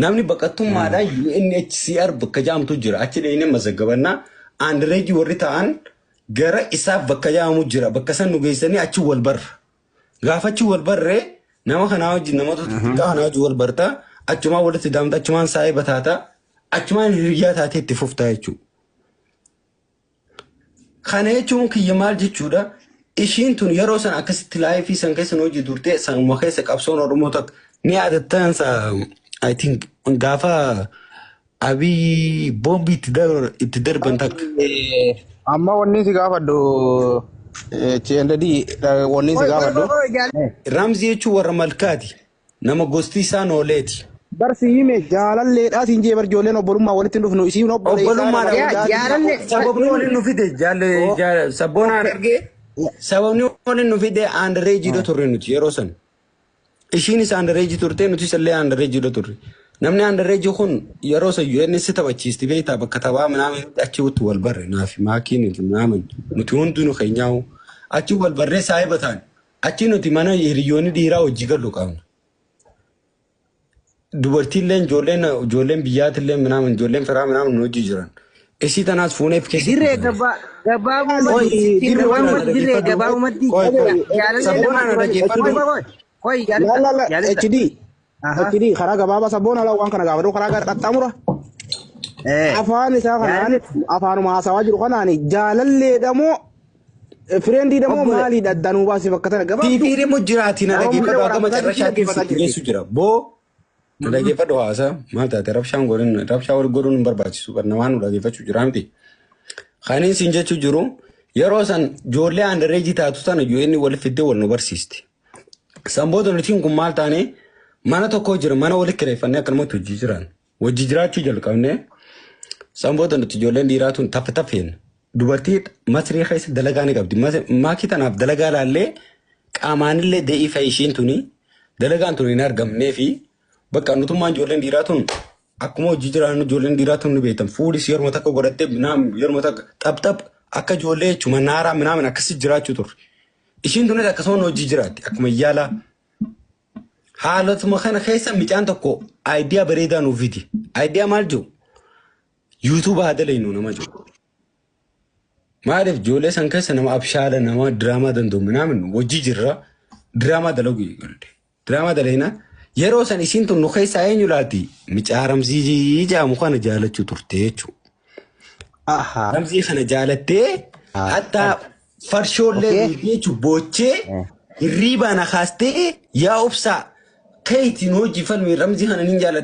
namni baqattummaadha UNHCR bakka jaamtu jira achi deeyne mazaggabanna andreji warri ta'an gara isaaf bakka jaamu jira bakka san nu geessanii achi wal barra gaafachi wal barree nama kana wajjin namoota kana wajjin wal barta achuma walitti daamta achumaan saayee bataata achumaan hiriyaa taatee itti fuftaa jechuudha. Kana jechuun kiyya maal jechuudha ishiin tun yeroo san akkasitti laayifii san keessa hojii durtee sanuma keessa qabsoon Oromoo takka ni yaadattan I think gaafa Abiy bombi itti darban takka. Amma wanni si gaafadhu CND wanni si gaafadhu. Ramzi jechuun warra malkaati nama gosti isaa nooleeti. Barsi hime jaalalleedhaa siin jee barjoolleen obbolummaa walitti dhufnu isiin sababni waliin nu fide jaalle sabboonaan argee sababni waliin nu fide aandareejiidha turre nuti yeroo san ishiinis aandareeji turte nuti sallee aandareejiidha turre namni aandareeji kun yeroo san UNS taphachiisti beektaa bakka taphaa minaamin achi wutti wal barre naafi maakiin minaamin nuti hundinuu keenyaa'u achi wal barree saayibataan achi nuti mana hiriyoonni dhiiraa hojii gallu qabna. Dubartiilleen ijoolleen biyyaatilleen minaamin ijoolleen firaa minaamin hojii jiran. Isi tanaas fuuneef keessa. Dirree gabaabumatti. HD karaa gabaabaa sabboon ala waan kana gaafadhu karaa qaxxaamura. Afaan isaa kanaan afaanuma haasawaa jiru kanaan jaalalleedha moo fireendiidha moo maalii dhaddanuu baasee bakka tana gabaabduu. TV immoo jiraatiin dhaggeeffatu akka macarrashaatti geessu jira. Boo dhaggeeffadhu haasa maal taate rabshaa wal godhuun hin barbaachisu kan namaan nu dhaggeeffachuu jira miti. Kaniin siin jechuu jiru yeroo san ijoollee aandareejii taatu sana UN wal fiddee wal nu barsiisti. Sanboota nutiin kun maal taane mana tokko jira mana wal kireeffannee akkanumatti hojii jiran. Hojii jiraachuu jalqabnee sanboota nuti ijoolleen dhiiraa tun taffeen dubartii masrii keessa dalagaa ni qabdi. Maakii tanaaf dalagaa laallee qaamaanillee dee'ifa ishiin tuni dalagaan tun hin argamnee fi bakka nutummaan ijoolleen dhiiraa tun akkuma hojii jiran ijoolleen dhiiraa tun ni beektan fuudhis yeroo takka godhattee yeroo takka xapxap akka ijoollee jechuun naaraa minaamin akkasii jiraachuu turre. Ishiin tunis akkasuma hojii jiraatti akkuma yaala. Haalatuma kana keessa micaan tokko aayidiyaa bareedaa nuuf fidi. Aayidiyaa maal jiru? YouTube haa dalaynu nama jiru. Maaliif ijoollee san keessa nama abshaala nama diraamaa danda'u minaamin hojii jirra diraamaa dalagu eegalte. Diraamaa dalayna yeroo san isiin tun nu keessaa eenyu laati micaa Ramzii jaamu kana jaalachuu turte jechuudha. Ramzii kana jaalattee hatta farshoollee jechuun boochee hirriibaan akaastee yaa obsaa kayitiin hojii falmi Ramzii kana ni jaaladha.